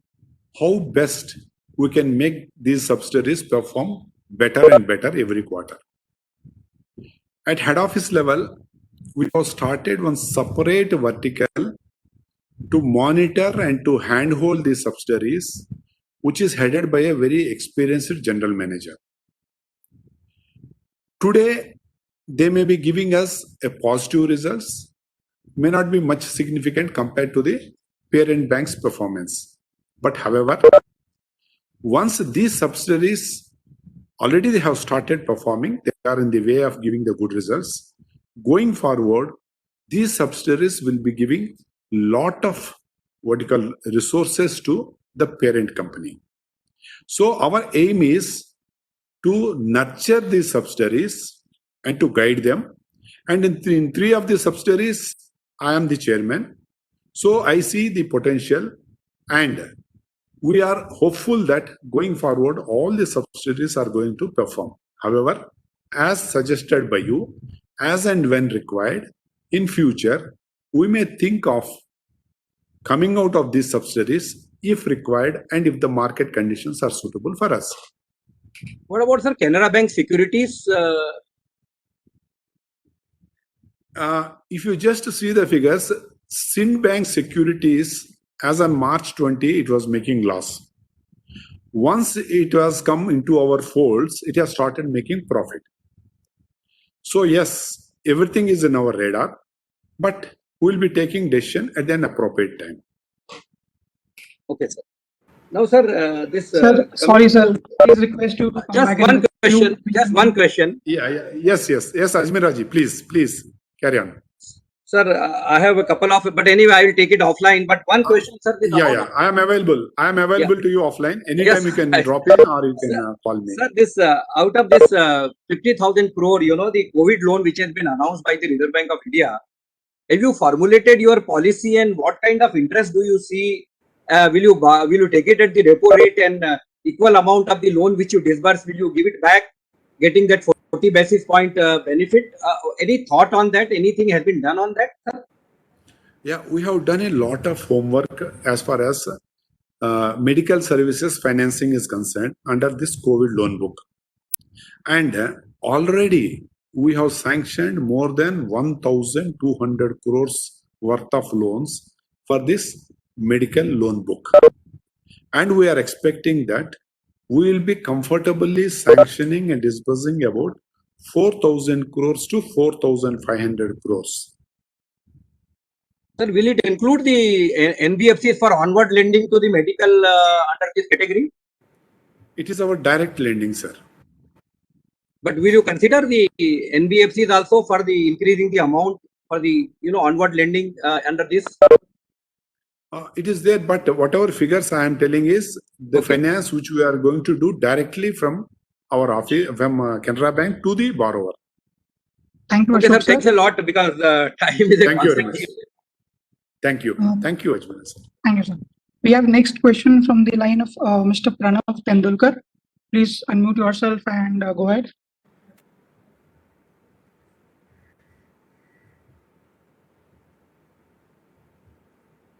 Speaker 1: how best we can make these subsidiaries perform better and better every quarter. At head office level, we have started one separate vertical to monitor and to handhold these subsidiaries, which is headed by a very experienced general manager. Today, they may be giving us a positive results, may not be much significant compared to the parent bank's performance. But however, once these subsidiaries already they have started performing, they are in the way of giving the good results. Going forward, these subsidiaries will be giving lot of what you call resources to the parent company. So our aim is to nurture these subsidiaries and to guide them. And in 3 of the subsidiaries, I am the chairman. So I see the potential, and we are hopeful that going forward, all the subsidiaries are going to perform. However, as suggested by you, as and when required, in future, we may think of coming out of these subsidiaries if required and if the market conditions are suitable for us.
Speaker 10: What about, sir, Canara Bank Securities?
Speaker 1: If you just see the figures, Sind Bank Securities, as on March 20, it was making loss. Once it has come into our folds, it has started making profit. So yes, everything is in our radar, but we'll be taking decision at an appropriate time.
Speaker 10: Okay, sir. Now, sir, this.
Speaker 5: Sir, sorry, sir. Please request you to come
Speaker 10: Just
Speaker 5: back
Speaker 10: one
Speaker 5: in the
Speaker 10: question.
Speaker 5: queue.
Speaker 10: Just one question.
Speaker 1: Yes, Ajmer Raji, please carry on.
Speaker 10: Sir, I have a couple of, but anyway, I will take it offline. But one question, sir. This amount of-
Speaker 1: I am available. To you offline. Anytime
Speaker 10: Yes,
Speaker 1: you can
Speaker 10: I-
Speaker 1: drop in or you can call me.
Speaker 10: Sir, this out of this 50,000 crore, the COVID loan which has been announced by the Reserve Bank of India, have you formulated your policy, and what kind of interest do you see? Will you take it at the repo rate, and equal amount of the loan which you disburse, will you give it back, getting that 40 basis point benefit? Any thought on that? Anything has been done on that, sir?
Speaker 1: Yeah, we have done a lot of homework as far as medical services financing is concerned under this COVID loan book. And already we have sanctioned more than 1,200 crores worth of loans for this medical loan book. And we are expecting that we will be comfortably sanctioning and disbursing about 4,000 crores to 4,500 crores.
Speaker 10: Sir, will it include the NBFCs for onward lending to the medical under this category?
Speaker 1: It is our direct lending, sir.
Speaker 10: But will you consider the NBFCs also for the increasing the amount for the onward lending under this?
Speaker 1: It is there, but whatever figures I am telling is the
Speaker 10: Okay.
Speaker 1: finance which we are going to do directly from our office, from Canara Bank to the borrower.
Speaker 5: Thank you,
Speaker 10: Okay, sir.
Speaker 5: Ashok sir.
Speaker 10: Thanks a lot because time is a
Speaker 1: Thank you very
Speaker 10: constant.
Speaker 1: much. Thank you. Thank you, Ajmal sir.
Speaker 5: Thank you, sir. We have next question from the line of Mr. Pranav Tendulkar. Please unmute yourself and go ahead.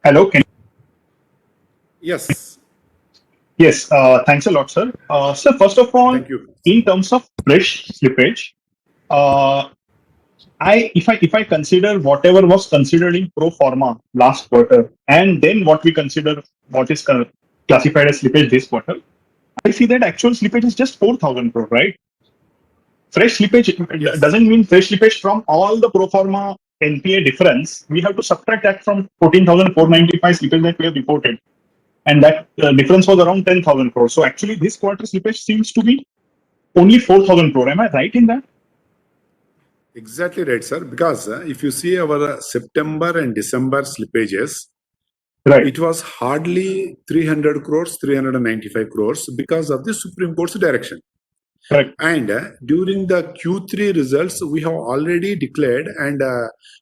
Speaker 11: Hello.
Speaker 1: Yes,
Speaker 11: Yes, thanks a lot, sir. Sir, first of all,
Speaker 1: thank you.
Speaker 11: in terms of fresh slippage, if I consider whatever was considered in pro forma last quarter, and then what we consider what is classified as slippage this quarter, I see that actual slippage is just 4,000 crore, right? Fresh slippage
Speaker 1: Yes.
Speaker 11: doesn't mean fresh slippage from all the pro forma NPA difference. We have to subtract that from 14,495 slippage that we have reported. And that difference was around 10,000 crore. So actually this quarter slippage seems to be only 4,000 crore. Am I right in that?
Speaker 1: Exactly right, sir. Because if you see our September and December slippages,
Speaker 11: Right.
Speaker 1: it was hardly 300 crores, 395 crores because of the Supreme Court's direction.
Speaker 11: Correct.
Speaker 1: And during the Q3 results, we have already declared and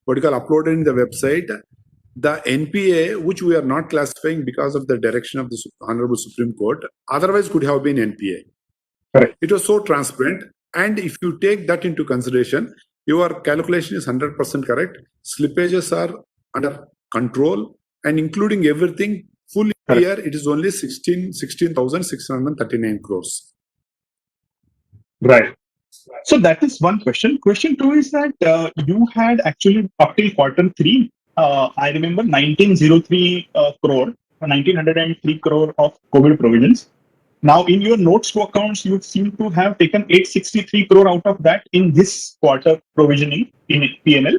Speaker 1: uploaded in the website the NPA, which we are not classifying because of the direction of the Honorable Supreme Court, otherwise could have been NPA.
Speaker 11: Correct.
Speaker 1: It was so transparent. And if you take that into consideration, your calculation is 100% correct. Slippages are under control and including everything, full
Speaker 11: Correct.
Speaker 1: year, it is only 16,639 crores.
Speaker 11: Right. So that is one question. Question two is that you had actually up till quarter three, I remember 1903 crore, 1903 crore of COVID provisions. Now in your notes to accounts, you seem to have taken 863 crore out of that in this quarter provisioning in PNL.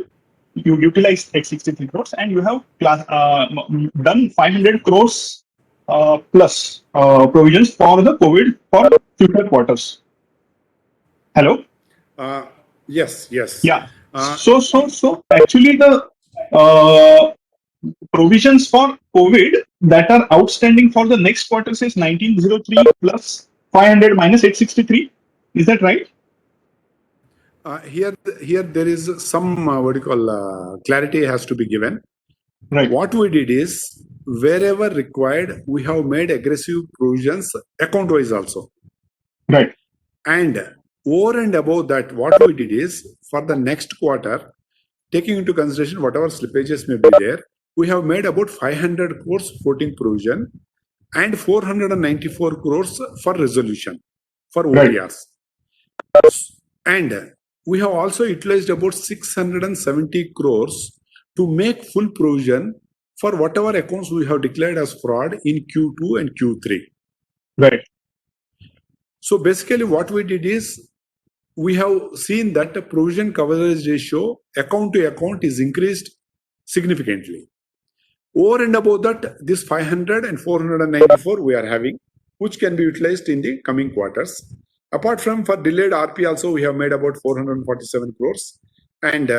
Speaker 11: You utilized 863 crores and you have done 500 crores plus provisions for the COVID for future quarters. Hello?
Speaker 1: Yes.
Speaker 11: Yeah.
Speaker 1: Uh,
Speaker 11: So actually the provisions for COVID that are outstanding for the next quarter says 1903 plus 500 minus 863. Is that right?
Speaker 1: Here there is some clarity has to be given.
Speaker 11: Right.
Speaker 1: What we did is wherever required, we have made aggressive provisions account wise also.
Speaker 11: Right.
Speaker 1: And over and above that, what we did is for the next quarter, taking into consideration whatever slippages may be there, we have made about 500 crores floating provision and 494 crores for resolution for
Speaker 11: Right.
Speaker 1: OTRs. And we have also utilized about 670 crores to make full provision for whatever accounts we have declared as fraud in Q2 and Q3.
Speaker 11: Right.
Speaker 1: So basically what we did is we have seen that the provision coverage ratio account to account is increased significantly. Over and above that, this 500 and 494 we are having, which can be utilized in the coming quarters. Apart from for delayed RP also, we have made about 447 crores and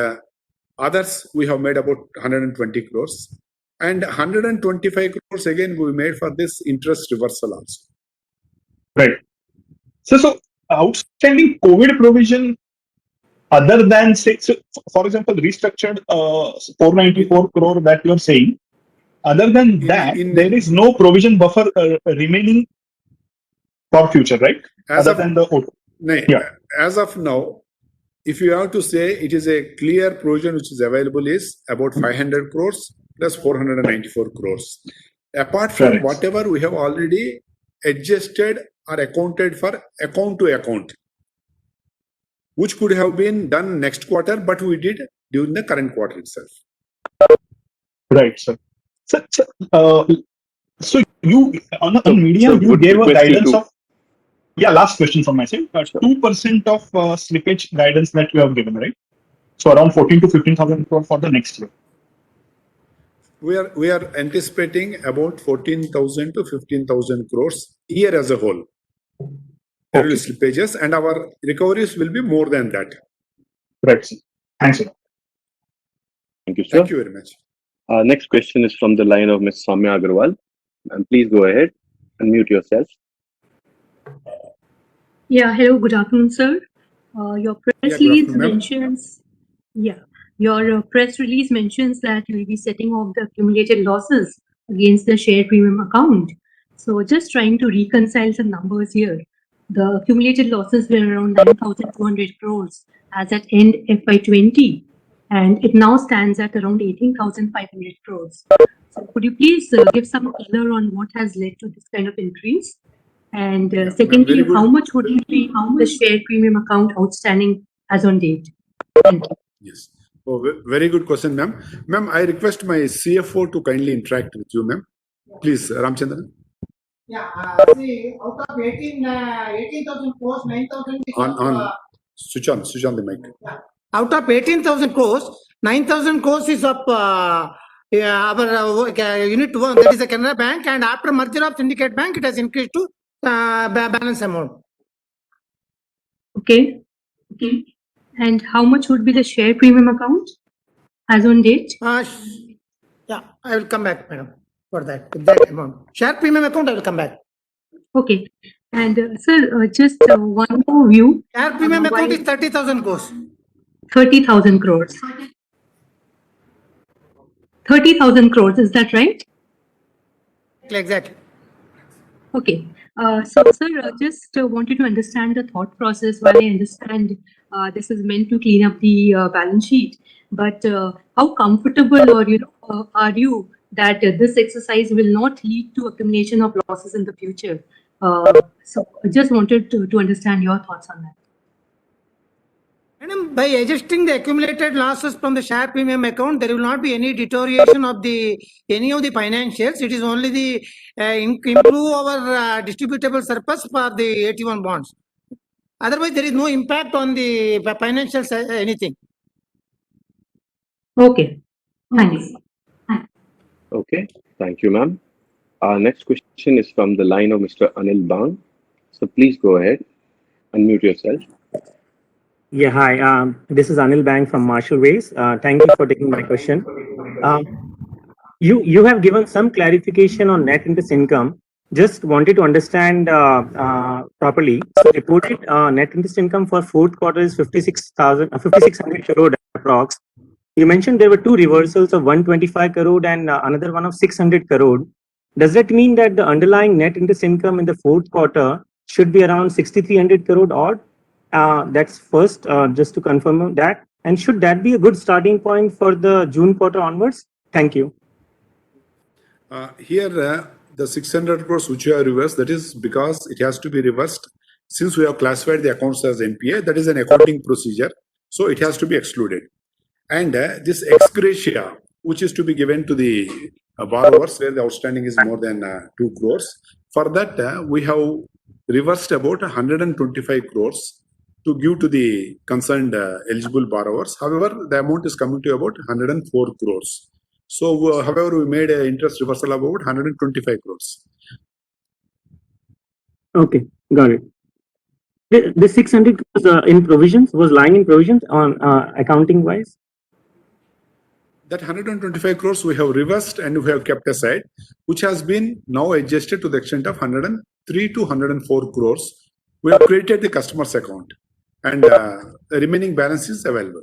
Speaker 1: others we have made about 120 crores and 125 crores again we made for this interest reversal also.
Speaker 11: Right. So outstanding COVID provision other than say, so for example, restructured 494 crore that you are saying, other than that, there is no provision buffer remaining for future, right?
Speaker 1: As
Speaker 11: Other
Speaker 1: of,
Speaker 11: than the Yeah.
Speaker 1: as of now, if you have to say it is a clear provision which is available is about 500 crores plus 494 crores. Apart from
Speaker 11: Correct.
Speaker 1: whatever we have already adjusted or accounted for account to account, which could have been done next quarter, but we did during the current quarter itself.
Speaker 11: Right, sir. So you on media
Speaker 2: so
Speaker 11: you
Speaker 2: would
Speaker 11: gave a
Speaker 2: request you
Speaker 11: guidance
Speaker 2: to-
Speaker 11: of last question from my side.
Speaker 2: Sure.
Speaker 11: 2% of slippage guidance that you have given, right? So around 14 to 15,000 crore for the next year.
Speaker 1: We are anticipating about 14,000 to 15,000 crores year as a whole. There will be slippages, and our recoveries will be more than that.
Speaker 11: Right, sir. Thanks, sir.
Speaker 2: Thank you, sir.
Speaker 1: Thank you very much.
Speaker 2: Next question is from the line of Ms. Soumya Agarwal. And please go ahead, unmute yourself.
Speaker 12: Yeah, hello, good afternoon, sir. Your press
Speaker 1: Yeah, good
Speaker 12: release
Speaker 1: afternoon, ma'am.
Speaker 12: mentions, your press release mentions that you will be setting off the accumulated losses against the share premium account. So just trying to reconcile some numbers here. The accumulated losses were around 9,200 crores as at end FY20, and it now stands at around 18,500 crores. So could you please give some color on what has led to this kind of increase? And secondly,
Speaker 1: very good.
Speaker 12: how much would be the share premium account outstanding as on date? Thank you.
Speaker 1: Yes. Oh, very good question, ma'am. Ma'am, I request my CFO to kindly interact with you, ma'am. Please, Ramchandran.
Speaker 13: Yeah, see, out of 18,000 crores, 9,000 is
Speaker 1: Switch on the mic.
Speaker 13: out of 18,000 crores, 9,000 crores is of our unit one, that is the Canara Bank, and after merger of Syndicate Bank, it has increased to balance amount.
Speaker 12: Okay. And how much would be the share premium account as on date?
Speaker 13: Yeah, I will come back, madam, for that amount. Share premium account, I will come back.
Speaker 12: Okay. And sir, just one more view.
Speaker 13: Share premium account is 30,000 crores.
Speaker 12: 30,000 crores. 30,000 crores, is that right?
Speaker 13: Exactly.
Speaker 12: Okay. So, sir, just wanted to understand the thought process. While I understand this is meant to clean up the balance sheet, but how comfortable or are you that this exercise will not lead to accumulation of losses in the future? So, I just wanted to understand your thoughts on that.
Speaker 13: Madam, by adjusting the accumulated losses from the share premium account, there will not be any deterioration of any of the financials. It is only the improve our distributable surplus for the AT1 bonds. Otherwise, there is no impact on the financials, anything.
Speaker 12: Okay. Thanks.
Speaker 2: Okay, thank you, ma'am. Our next question is from the line of Mr. Anil Bang. So please go ahead, unmute yourself.
Speaker 14: Yeah, hi. This is Anil Bang from Marshall Ways. Thank you for taking my question. You have given some clarification on net interest income. Just wanted to understand properly. So reported net interest income for fourth quarter is 5,600 crore approx. You mentioned there were two reversals of 125 crore and another one of 600 crore. Does that mean that the underlying net interest income in the fourth quarter should be around 6,300 crore odd? That's first, just to confirm that. And should that be a good starting point for the June quarter onwards? Thank you.
Speaker 1: Here, the 600 crores which you have reversed, that is because it has to be reversed. Since we have classified the accounts as NPA, that is an accounting procedure. So it has to be excluded. And this ex gratia, which is to be given to the borrowers where the outstanding is more than 2 crores. For that, we have reversed about 125 crores to give to the concerned eligible borrowers. However, the amount is coming to about 104 crores. So, however, we made an interest reversal of about 125 crores.
Speaker 14: Okay, got it. The 600 crores in provisions was lying in provisions on accounting wise?
Speaker 1: That 125 crores we have reversed and we have kept aside, which has been now adjusted to the extent of 103 to 104 crores. We have created the customer's account and the remaining balance is available.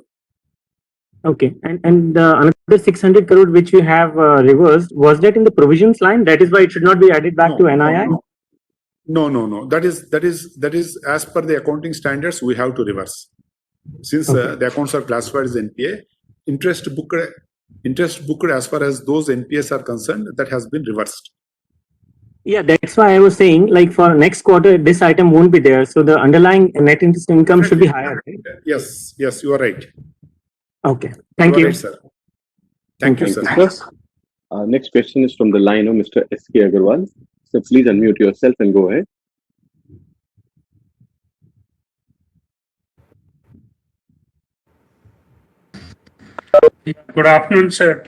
Speaker 14: Okay, and another 600 crore which you have reversed, was that in the provisions line? That is why it should not be added back to NII?
Speaker 1: No. That is as per the accounting standards we have to reverse. Since the accounts are classified as NPA, interest booked as far as those NPAs are concerned, that has been reversed.
Speaker 14: Yeah, that's why I was saying, like for next quarter, this item won't be there. So the underlying net interest income should be higher, right?
Speaker 1: Yes, you are right.
Speaker 14: Okay, thank you.
Speaker 1: Right, sir. Thank you, sir.
Speaker 2: Next question is from the line of Mr. S.K. Agarwal. So please unmute yourself and go ahead.
Speaker 15: Good afternoon, sir.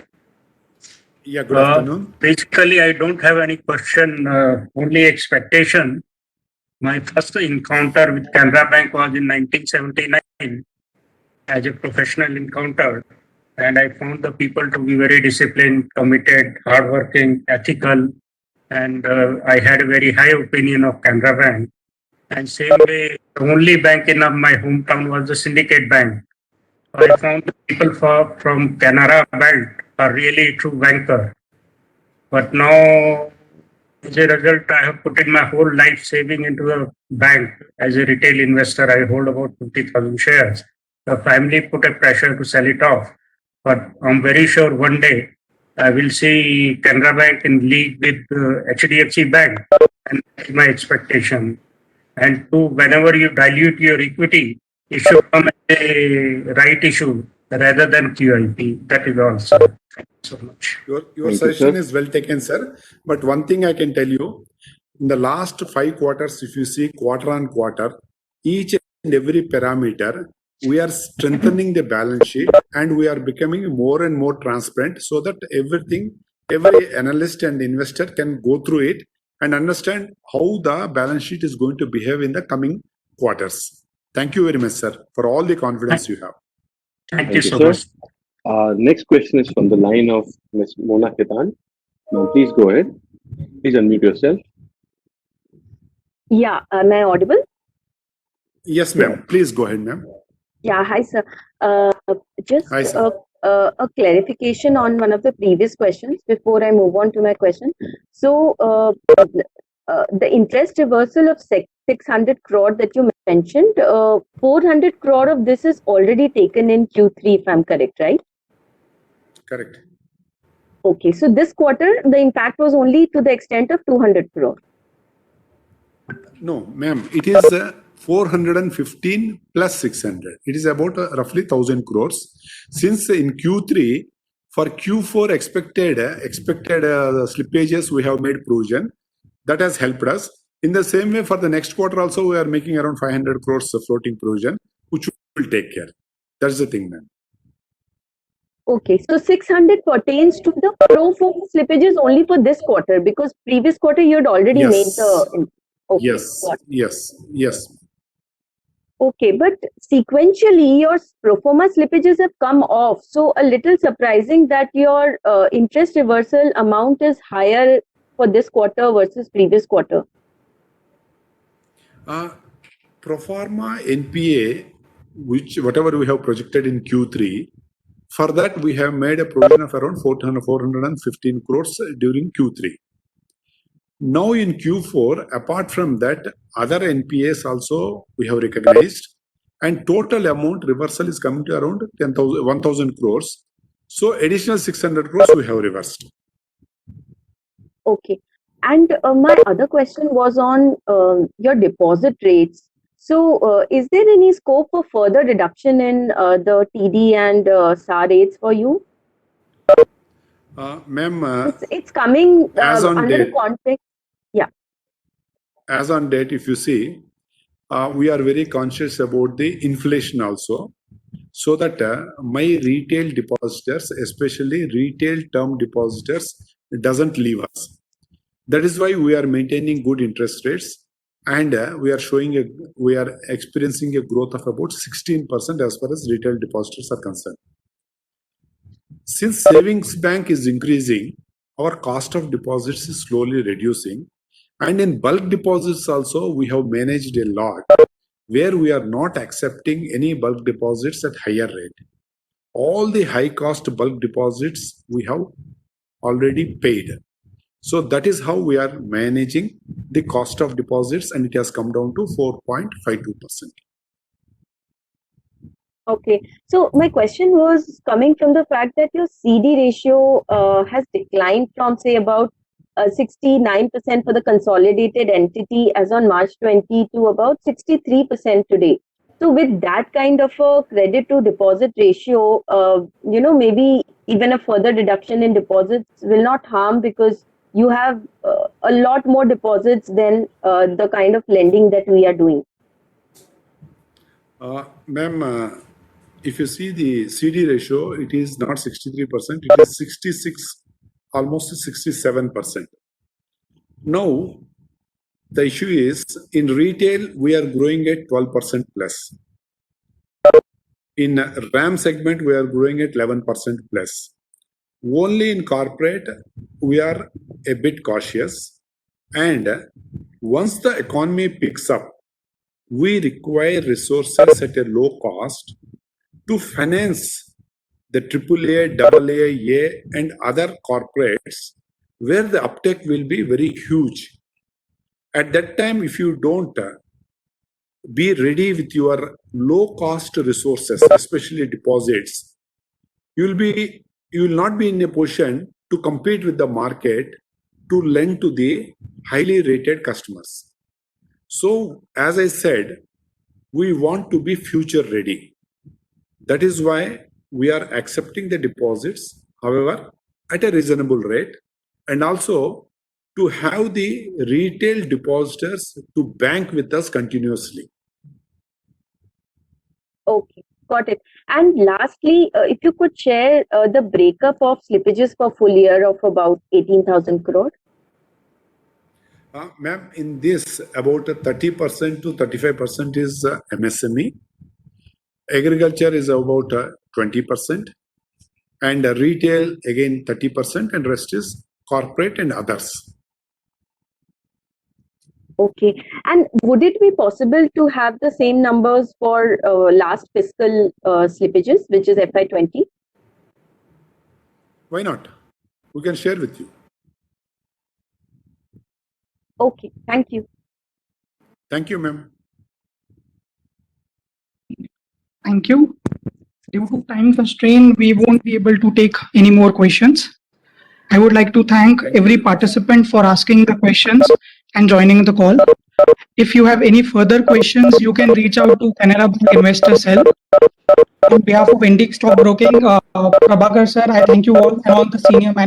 Speaker 1: Yeah, good afternoon.
Speaker 15: Basically, I don't have any question, only expectation. My first encounter with Canara Bank was in 1979 as a professional encounter. And I found the people to be very disciplined, committed, hardworking, ethical. And I had a very high opinion of Canara Bank. And same way, the only bank in my hometown was the Syndicate Bank. I found the people from Canara Belt are really true banker. But now, as a result, I have put in my whole life saving into the bank. As a retail investor, I hold about 50,000 shares. The family put a pressure to sell it off. But I'm very sure one day I will see Canara Bank in league with HDFC Bank. And that's my expectation. And two, whenever you dilute your equity, it should come as a right issue rather than QIP. That is all, sir. Thank you so much.
Speaker 1: Your
Speaker 2: Thank you,
Speaker 1: suggestion
Speaker 2: sir.
Speaker 1: is well taken, sir. But one thing I can tell you, in the last 5 quarters, if you see quarter on quarter, each and every parameter, we are strengthening the balance sheet and we are becoming more and more transparent so that every analyst and investor can go through it and understand how the balance sheet is going to behave in the coming quarters. Thank you very much, sir, for all the confidence you have.
Speaker 15: Thank you so
Speaker 2: sir.
Speaker 15: much.
Speaker 2: Next question is from the line of Ms. Mona Ketan. Now, please go ahead. Please unmute yourself.
Speaker 16: Yeah, am I audible?
Speaker 1: Yes, ma'am. Please go ahead, ma'am.
Speaker 16: Yeah, hi, sir. Just
Speaker 1: Hi, sir.
Speaker 16: a clarification on one of the previous questions before I move on to my question. So, the interest reversal of 600 crore that you mentioned, 400 crore of this is already taken in Q3, if I'm correct, right?
Speaker 1: Correct.
Speaker 16: Okay, so this quarter, the impact was only to the extent of 200 crore.
Speaker 1: No, ma'am, it is 415 plus 600. It is about roughly 1,000 crores. Since in Q3, for Q4 expected slippages, we have made provision. That has helped us. In the same way, for the next quarter also, we are making around 500 crores of floating provision, which will take care. That's the thing, ma'am.
Speaker 16: Okay, so 600 pertains to the pro forma slippages only for this quarter because previous quarter you had already made the. Okay,
Speaker 1: Yes,
Speaker 16: got it.
Speaker 1: yes.
Speaker 16: Okay, but sequentially your pro forma slippages have come off. So a little surprising that your interest reversal amount is higher for this quarter versus previous quarter.
Speaker 1: Pro forma NPA, whatever we have projected in Q3, for that we have made a provision of around 415 crores during Q3. Now in Q4, apart from that, other NPAs also we have recognized, and total amount reversal is coming to around 1,000 crores. So additional 600 crores we have reversed.
Speaker 16: Okay, and my other question was on your deposit rates. So is there any scope for further reduction in the TD and SA rates for you?
Speaker 1: Ma'am,
Speaker 16: It's coming
Speaker 1: as on
Speaker 16: under
Speaker 1: date,
Speaker 16: the context. Yeah.
Speaker 1: as on date, if you see, we are very conscious about the inflation also, so that my retail depositors, especially retail term depositors, doesn't leave us. That is why we are maintaining good interest rates, and we are experiencing a growth of about 16% as far as retail depositors are concerned. Since savings bank is increasing, our cost of deposits is slowly reducing. And in bulk deposits also, we have managed a lot where we are not accepting any bulk deposits at higher rate. All the high cost bulk deposits we have already paid. So that is how we are managing the cost of deposits, and it has come down to 4.52%.
Speaker 16: Okay, so my question was coming from the fact that your CD ratio has declined from say about 69% for the consolidated entity as on March 20 to about 63% today. So with that kind of a credit to deposit ratio, maybe even a further reduction in deposits will not harm because you have a lot more deposits than the kind of lending that we are doing.
Speaker 1: Ma'am, if you see the CD ratio, it is not 63%, it is 66, almost 67%. Now, the issue is in retail, we are growing at 12% plus. In RAM segment, we are growing at 11% plus. Only in corporate, we are a bit cautious. And once the economy picks up, we require resources at a low cost to finance the AAA, AA, A and other corporates where the uptake will be very huge. At that time, if you don't be ready with your low cost resources, especially deposits, you will not be in a position to compete with the market to lend to the highly rated customers. So, as I said, we want to be future ready. That is why we are accepting the deposits, however, at a reasonable rate, and also to have the retail depositors to bank with us continuously.
Speaker 16: Okay, got it. And lastly, if you could share the breakup of slippages for full year of about 18,000 crore.
Speaker 1: Ma'am, in this, about 30% to 35% is MSME. Agriculture is about 20%. And retail, again, 30%. And rest is corporate and others.
Speaker 16: Okay. And would it be possible to have the same numbers for last fiscal slippages, which is FY20?
Speaker 1: Why not? We can share with you.
Speaker 16: Okay. Thank you.
Speaker 1: Thank you, ma'am.
Speaker 5: Thank you. Due to time constraint, we won't be able to take any more questions. I would like to thank every participant for asking the questions and joining the call. If you have any further questions, you can reach out to Canara Bank Investor Cell. On behalf of Indic Stock Broking, Prabhakar sir, I thank you all and all the senior management.